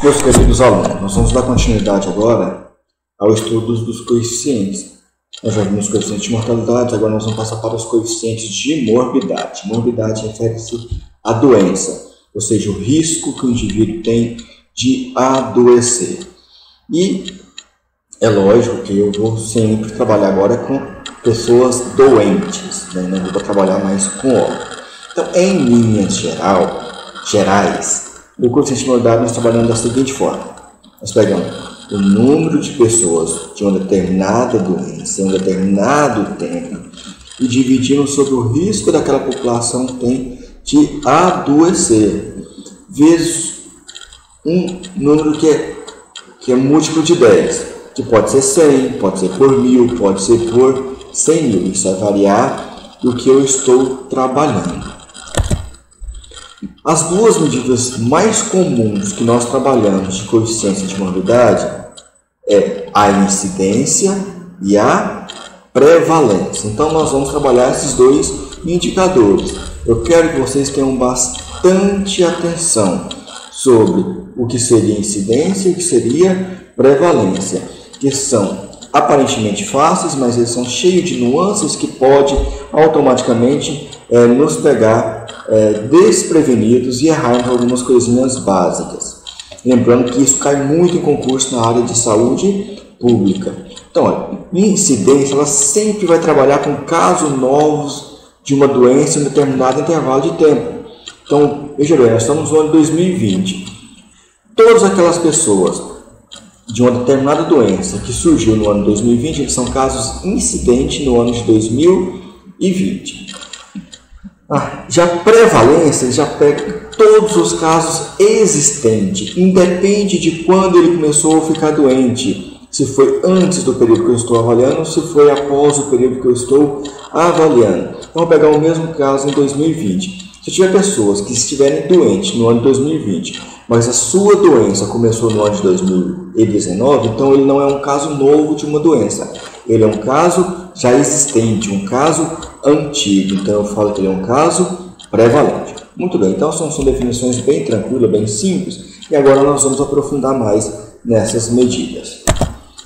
Meus queridos alunos, nós vamos dar continuidade agora ao estudo dos coeficientes. Nós já vimos os coeficientes de mortalidade, agora nós vamos passar para os coeficientes de morbidade. Morbidade refere-se à doença, ou seja, o risco que o indivíduo tem de adoecer. E é lógico que eu vou sempre trabalhar agora com pessoas doentes, né? Não vou trabalhar mais com óbito. Então, em linhas gerais, o coeficiente de morbidade nós trabalhamos da seguinte forma. Nós pegamos o número de pessoas de uma determinada doença, em um determinado tempo, e dividimos sobre o risco daquela população tem de adoecer, vezes um número que é múltiplo de 10, que pode ser 100, pode ser por 1000, pode ser por 100 mil. Isso vai variar do que eu estou trabalhando. As duas medidas mais comuns que nós trabalhamos de coeficiência de morbidade é a incidência e a prevalência. Então, nós vamos trabalhar esses dois indicadores. Eu quero que vocês tenham bastante atenção sobre o que seria incidência e o que seria prevalência, que são aparentemente fáceis, mas eles são cheios de nuances que pode automaticamente nos pegar desprevenidos e errar em algumas coisinhas básicas. Lembrando que isso cai muito em concurso na área de saúde pública. Então, olha, incidência ela sempre vai trabalhar com casos novos de uma doença em um determinado intervalo de tempo. Então, veja bem, nós estamos no ano 2020. Todas aquelas pessoas de uma determinada doença que surgiu no ano 2020, eles são casos incidentes no ano de 2020. Já a prevalência já pega todos os casos existentes, independe de quando ele começou a ficar doente, se foi antes do período que eu estou avaliando ou se foi após o período que eu estou avaliando. Então, vou pegar o mesmo caso em 2020. Se tiver pessoas que estiverem doentes no ano de 2020, mas a sua doença começou no ano de 2019, então ele não é um caso novo de uma doença. Ele é um caso já existente, um caso antigo. Então eu falo que ele é um caso prevalente. Muito bem, então são definições bem tranquilas, bem simples. E agora nós vamos aprofundar mais nessas medidas.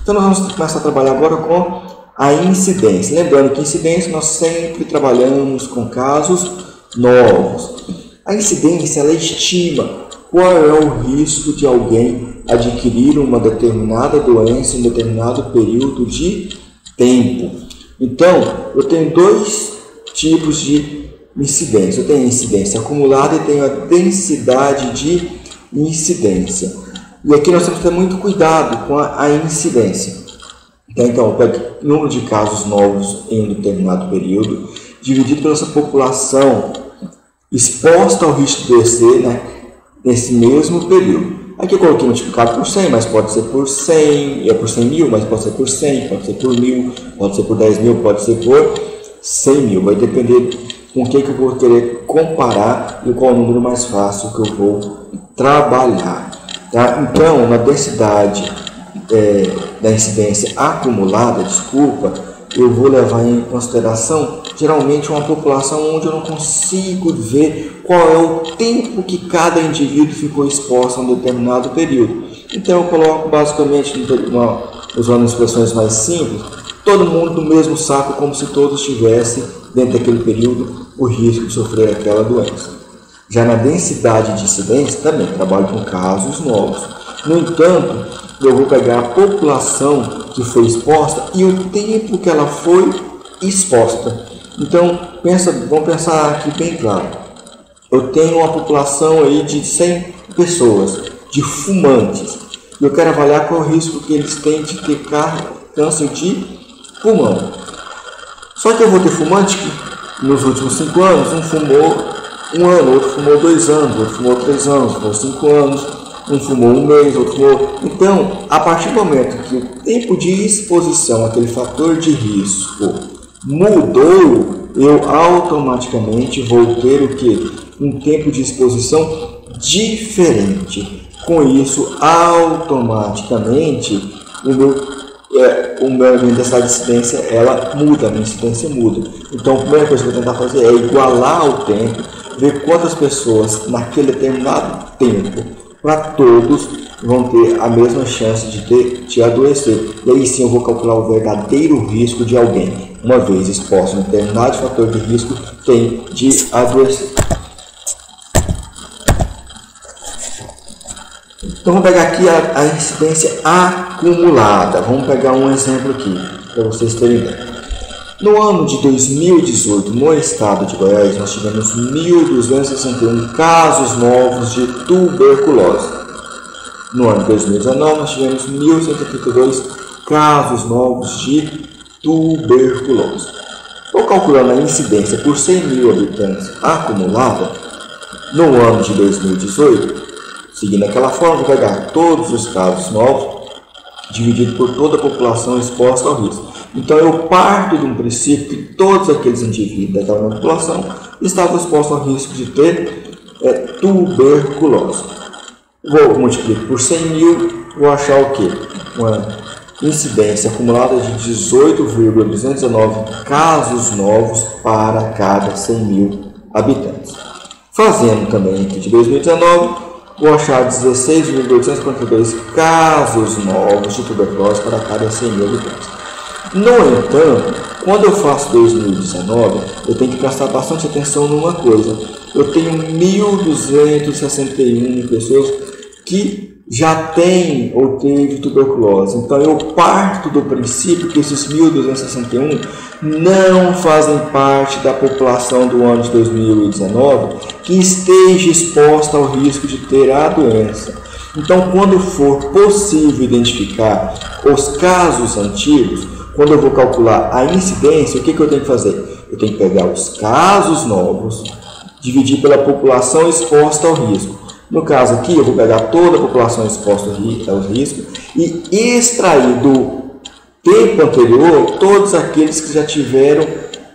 Então nós vamos começar a trabalhar agora com a incidência. Lembrando que incidência nós sempre trabalhamos com casos novos. A incidência ela estima qual é o risco de alguém adquirir uma determinada doença em um determinado período de tempo. Então, eu tenho dois tipos de incidência. Eu tenho a incidência acumulada e tenho a densidade de incidência. E aqui nós temos que ter muito cuidado com a incidência. Então, eu pego o número de casos novos em um determinado período, dividido pela essa população exposta ao risco de adoecer, né, nesse mesmo período. Aqui eu coloquei multiplicado por 100, mas pode ser por 100, por 100 mil, mas pode ser por 100, pode ser por 1000, pode ser por 10 mil, pode ser por 100 mil. Vai depender com o que eu vou querer comparar e qual é o número mais fácil que eu vou trabalhar. Tá? Então, na densidade da incidência acumulada, eu vou levar em consideração geralmente uma população onde eu não consigo ver qual é o tempo que cada indivíduo ficou exposto a um determinado período. Então eu coloco basicamente, usando expressões mais simples, todo mundo no mesmo saco, como se todos tivessem dentro daquele período o risco de sofrer aquela doença. Já na densidade de incidência também trabalho com casos novos. No entanto, eu vou pegar a população que foi exposta e o tempo que ela foi exposta. Então, vamos pensar aqui bem claro. Eu tenho uma população aí de 100 pessoas, de fumantes. E eu quero avaliar qual é o risco que eles têm de ter câncer de pulmão. Só que eu vou ter fumante que nos últimos 5 anos, um fumou 1 ano, outro fumou 2 anos, outro fumou 3 anos, outro fumou 5 anos, um fumou 1 mês, outro fumou... Então, a partir do momento que o tempo de exposição, aquele fator de risco, mudou, eu automaticamente vou ter o quê? Um tempo de exposição diferente. Com isso, automaticamente, minha densidade de incidência ela muda, a minha incidência muda. Então, a primeira coisa que eu vou tentar fazer é igualar o tempo ver quantas pessoas naquele determinado tempo, para todos, vão ter a mesma chance de adoecer. E aí sim eu vou calcular o verdadeiro risco de alguém, uma vez exposto a um determinado fator de risco, tem de adoecer. Então vamos pegar aqui a incidência acumulada. Vamos pegar um exemplo aqui, para vocês terem ideia. No ano de 2018, no estado de Goiás, nós tivemos 1.261 casos novos de tuberculose. No ano de 2019, nós tivemos 1.182 casos novos de tuberculose. Estou calculando a incidência por 100 mil habitantes acumulada no ano de 2018. Seguindo aquela forma, vou pegar todos os casos novos, dividido por toda a população exposta ao risco. Então, eu parto de um princípio que todos aqueles indivíduos daquela população estavam expostos ao risco de ter tuberculose. Vou multiplicar por 100 mil, vou achar o quê? Uma incidência acumulada de 18,219 casos novos para cada 100 mil habitantes. Fazendo também aqui de 2019, vou achar 16.842 casos novos de tuberculose para cada 100 mil habitantes. No entanto, quando eu faço 2019, eu tenho que prestar bastante atenção numa coisa. Eu tenho 1.261 pessoas que já têm ou teve tuberculose. Então, eu parto do princípio que esses 1.261 não fazem parte da população do ano de 2019 que esteja exposta ao risco de ter a doença. Então, quando for possível identificar os casos antigos, quando eu vou calcular a incidência, o que eu tenho que fazer? Eu tenho que pegar os casos novos, dividir pela população exposta ao risco. No caso aqui, eu vou pegar toda a população exposta ao risco e extrair do tempo anterior todos aqueles que já tiveram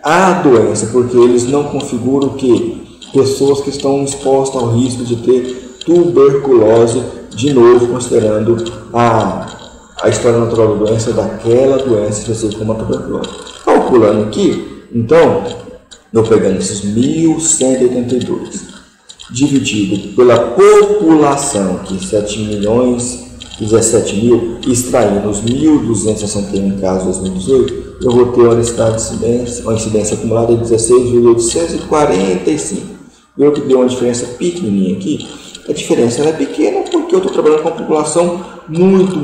a doença, porque eles não configuram o que? Pessoas que estão expostas ao risco de ter tuberculose, de novo considerando a história natural da doença, daquela doença específica como a tuberculose. Calculando aqui, então, eu pegando esses 1.182, dividido pela população, que 7.017 mil, extraindo os 1.261 casos de 2018, eu vou ter uma incidência acumulada de 16,845. Viu que deu uma diferença pequenininha aqui? A diferença é pequena porque eu estou trabalhando com uma população muito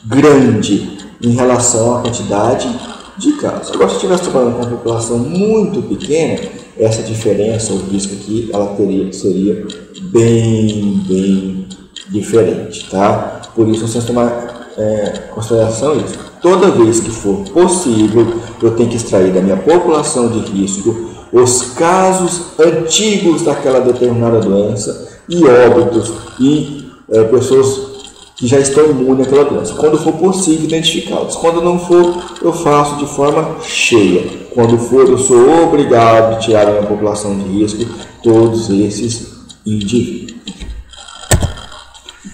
grande em relação à quantidade de casos. Agora, se eu estivesse trabalhando com uma população muito pequena, essa diferença, o risco aqui, ela seria bem diferente, tá? Por isso, vocês tomar em consideração isso. Toda vez que for possível, eu tenho que extrair da minha população de risco os casos antigos daquela determinada doença e óbitos e pessoas que já estão imunes àquela doença. Quando for possível, identificá-los. Quando não for, eu faço de forma cheia. Quando for, eu sou obrigado a tirar da minha população de risco todos esses indivíduos.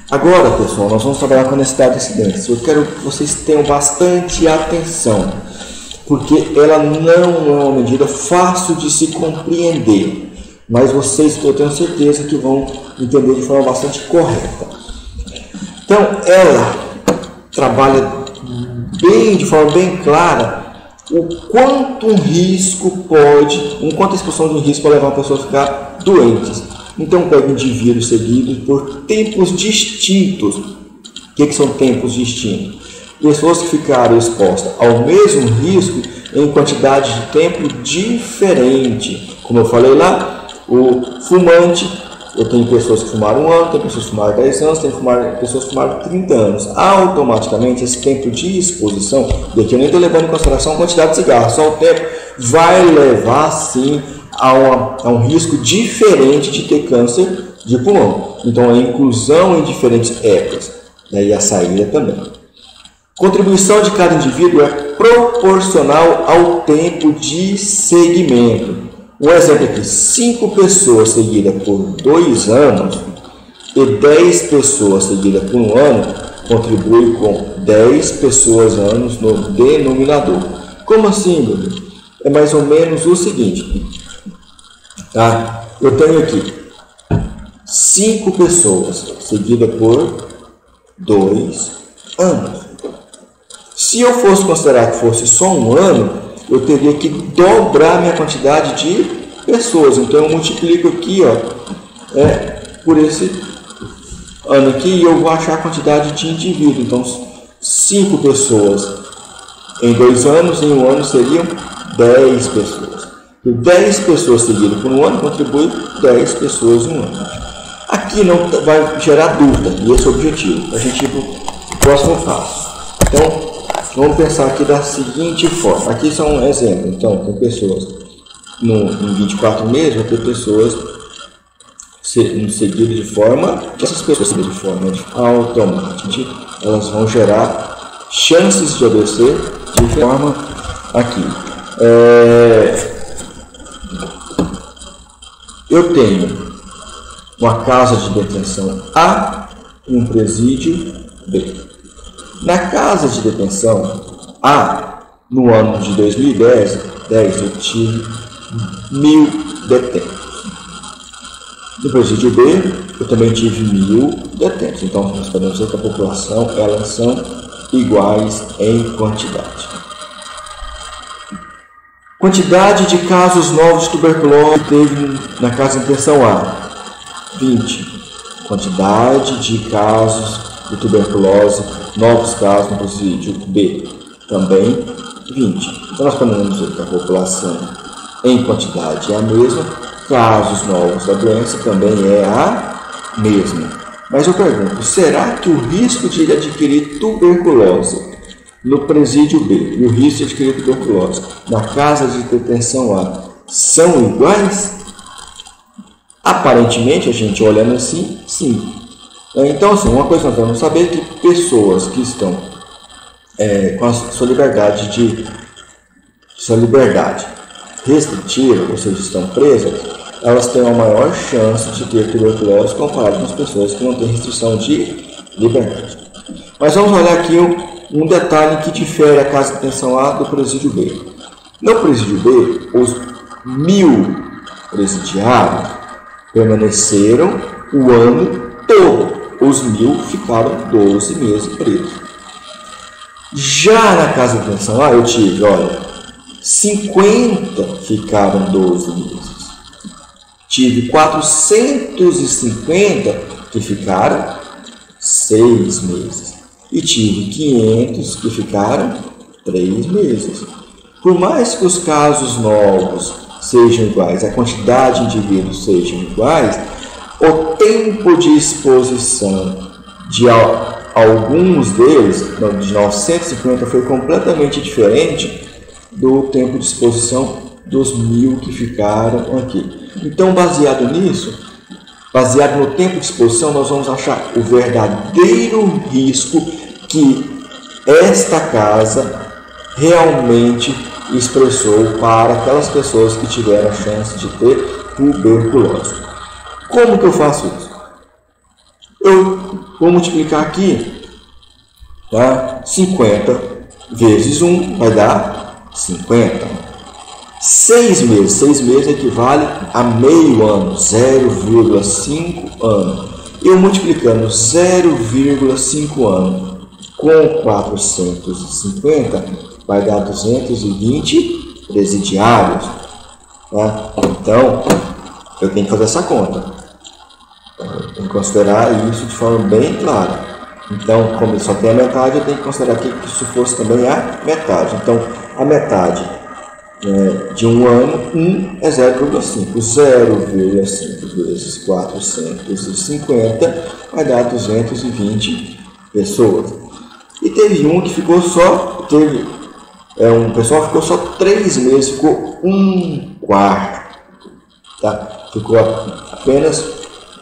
Agora, pessoal, nós vamos trabalhar com a necessidade de incidência. Eu quero que vocês tenham bastante atenção, porque ela não é uma medida fácil de se compreender, mas vocês, eu tenho certeza que vão entender de forma bastante correta. Então, ela trabalha de forma bem clara o quanto um risco quanto a exposição de um risco pode levar uma pessoa a ficar doente. Então, pega indivíduos seguidos por tempos distintos. O que são tempos distintos? Pessoas que ficaram expostas ao mesmo risco em quantidade de tempo diferente. Como eu falei lá, o fumante, eu tenho pessoas que fumaram 1 ano, tem pessoas que fumaram 10 anos, tem pessoas que fumaram 30 anos. Automaticamente, esse tempo de exposição, e aqui eu nem estou levando em consideração a quantidade de cigarros, só o tempo, vai levar sim a um risco diferente de ter câncer de pulmão. Então, a inclusão em diferentes épocas, e a saída também. Contribuição de cada indivíduo é proporcional ao tempo de segmento. Um exemplo aqui, 5 pessoas seguidas por 2 anos e 10 pessoas seguidas por 1 ano contribuem com 10 pessoas anos no denominador. Como assim, meu Deus? É mais ou menos o seguinte: Tá? Eu tenho aqui 5 pessoas, seguida por 2 anos. Se eu fosse considerar que fosse só um ano, eu teria que dobrar minha quantidade de pessoas. Então eu multiplico aqui, ó, por esse ano aqui, e eu vou achar a quantidade de indivíduos. Então 5 pessoas em 2 anos, em um ano seriam 10 pessoas. E 10 pessoas seguidas por um ano contribui 10 pessoas em um ano. Aqui não vai gerar dúvida, e esse é o objetivo, a gente ir para o próximo passo. Então, vamos pensar aqui da seguinte forma. Aqui são um exemplo. Então, tem pessoas em 24 meses, vai ter pessoas seguidas de forma, essas pessoas seguidas de forma automática, elas vão gerar chances de obedecer de forma aqui. Eu tenho uma casa de detenção A e um presídio B. Na casa de detenção A, no ano de 2010, eu tive 1.000 detentos. No presídio B, eu também tive 1.000 detentos. Então, nós podemos dizer que a população, elas são iguais em quantidade. Quantidade de casos novos de tuberculose teve na casa de detenção A, 20. Quantidade de casos de tuberculose, novos casos no presídio B, também 20. Então nós podemos dizer que a população em quantidade é a mesma, casos novos da doença também é a mesma. Mas eu pergunto, será que o risco de ele adquirir tuberculose no presídio B e o risco de adquirir tuberculose na casa de detenção A são iguais? Aparentemente, a gente olhando assim, sim. Então, assim, uma coisa que nós vamos saber é que pessoas que estão com a sua liberdade restritiva, ou seja, estão presas, elas têm uma maior chance de ter tuberculose comparado com as pessoas que não têm restrição de liberdade. Mas vamos olhar aqui um detalhe que difere a casa de detenção A do presídio B. No presídio B, os 1.000 presidiários permaneceram o ano todo. Os 1.000 ficaram 12 meses presos. Já na casa de detenção A, eu tive, 50 ficaram 12 meses. Tive 450 que ficaram 6 meses. E tive 500 que ficaram 3 meses. Por mais que os casos novos sejam iguais, a quantidade de indivíduos sejam iguais, o tempo de exposição de alguns deles, de 950, foi completamente diferente do tempo de exposição dos 1.000 que ficaram aqui. Então, baseado nisso, baseado no tempo de exposição, nós vamos achar o verdadeiro risco que esta casa realmente expressou para aquelas pessoas que tiveram a chance de ter tuberculose. Como que eu faço isso? Eu vou multiplicar aqui, tá? 50 vezes 1 vai dar 50. 6 meses equivale a meio ano, 0,5 ano. Eu multiplicando 0,5 ano com 450 vai dar 220 presidiários. Tá? Então, eu tenho que fazer essa conta. Eu tenho que considerar isso de forma bem clara. Então, como só tem a metade, eu tenho que considerar aqui que isso fosse também a metade. Então, a metade de um ano, 1 é 0,5. 0,5 vezes 450 vai dar 220 pessoas. E teve um que ficou só, um pessoal ficou só 3 meses, ficou 1/4. Tá? Ficou apenas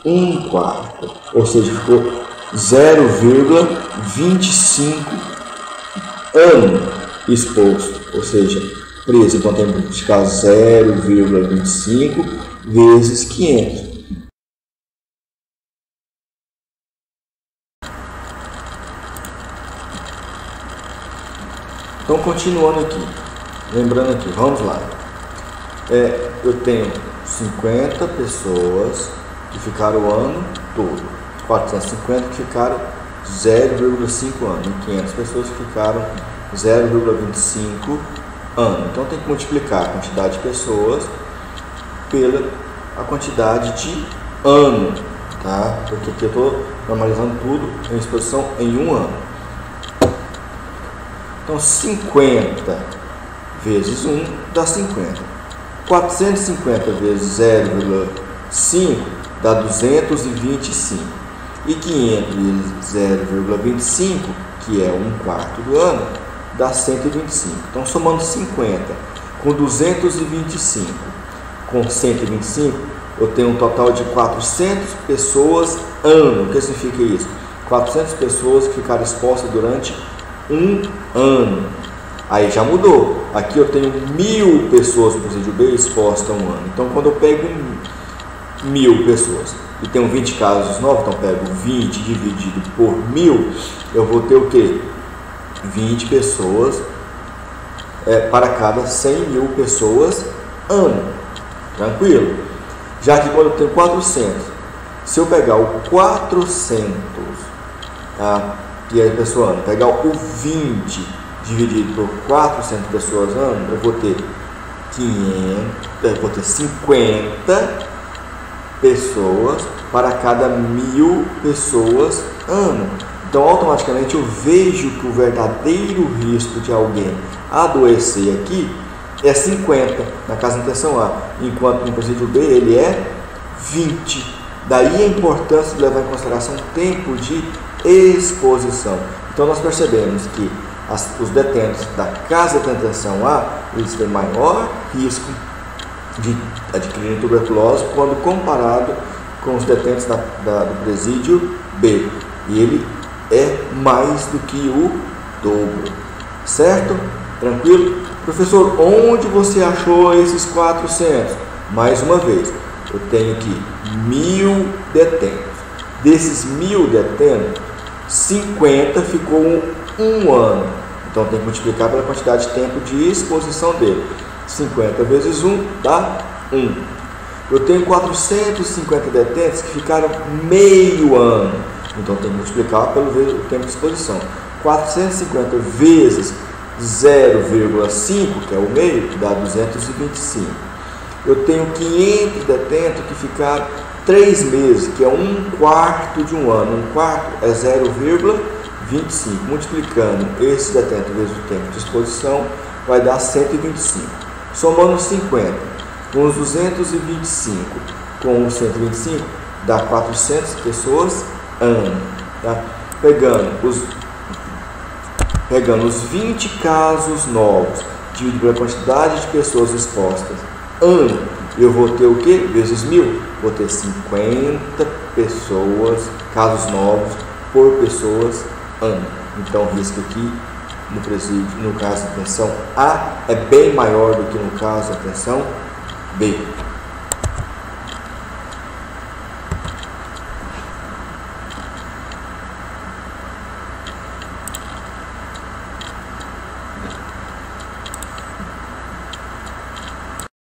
1/4, ou seja, ficou 0,25 ano exposto, ou seja, preso. Então temos que ficar 0,25 vezes 500. Então, continuando aqui, lembrando aqui, vamos lá. Eu tenho 50 pessoas que ficaram o ano todo, 450 que ficaram 0,5 ano, e 500 pessoas que ficaram 0,25 ano. Então tem que multiplicar a quantidade de pessoas pela a quantidade de ano, tá? Porque aqui eu estou normalizando tudo em exposição em um ano. Então 50 vezes 1 dá 50. 450 vezes 0,5 dá 225. E 500 vezes 0,25, que é 1/4 do ano, dá 125. Então, somando 50 com 225 com 125, eu tenho um total de 400 pessoas ano. O que significa isso? 400 pessoas que ficaram expostas durante um ano. Aí já mudou. Aqui eu tenho 1000 pessoas no presídio B expostas a um ano. Então, quando eu pego 1000 pessoas e tenho 20 casos novos, então pego 20 dividido por 1000, eu vou ter o quê? 20 pessoas para cada 100 mil pessoas ano. Tranquilo? Já que quando eu tenho 400, se eu pegar o 400, tá? Que é pessoa ano, pegar o 20 dividido por 400 pessoas ano, eu vou ter 50 pessoas para cada 1000 pessoas ano. Então, automaticamente eu vejo que o verdadeiro risco de alguém adoecer aqui é 50 na casa de intenção A, enquanto no presídio B ele é 20. Daí a importância de levar em consideração o tempo de exposição. Então, nós percebemos que os detentos da casa de intenção A, eles têm maior risco de adquirir tuberculose quando comparado com os detentos do presídio B. E ele é mais do que o dobro. Certo? Tranquilo? Professor, onde você achou esses 400? Mais uma vez, eu tenho aqui 1000 detentos. Desses 1000 detentos, 50 ficou um ano. Então tem que multiplicar pela quantidade de tempo de exposição dele. 50 vezes 1 dá 1. Eu tenho 450 detentos que ficaram meio ano. Então tem que multiplicar pelo tempo de exposição. 450 vezes 0,5, que é o meio, dá 225. Eu tenho 500 detentos que ficaram 3 meses, que é 1/4 de um ano. 1/4 é 0,25. Multiplicando esse detento vezes o tempo de exposição, vai dar 125. Somando 50 com os 225 com os 125, dá 400 pessoas ano. Tá? Pegando os 20 casos novos, dividido pela quantidade de pessoas expostas ano, eu vou ter o que? Vezes 1000, vou ter 50 pessoas, casos novos por pessoas ano. Então o risco aqui no presídio, no caso de atenção A, é bem maior do que no caso de atenção B.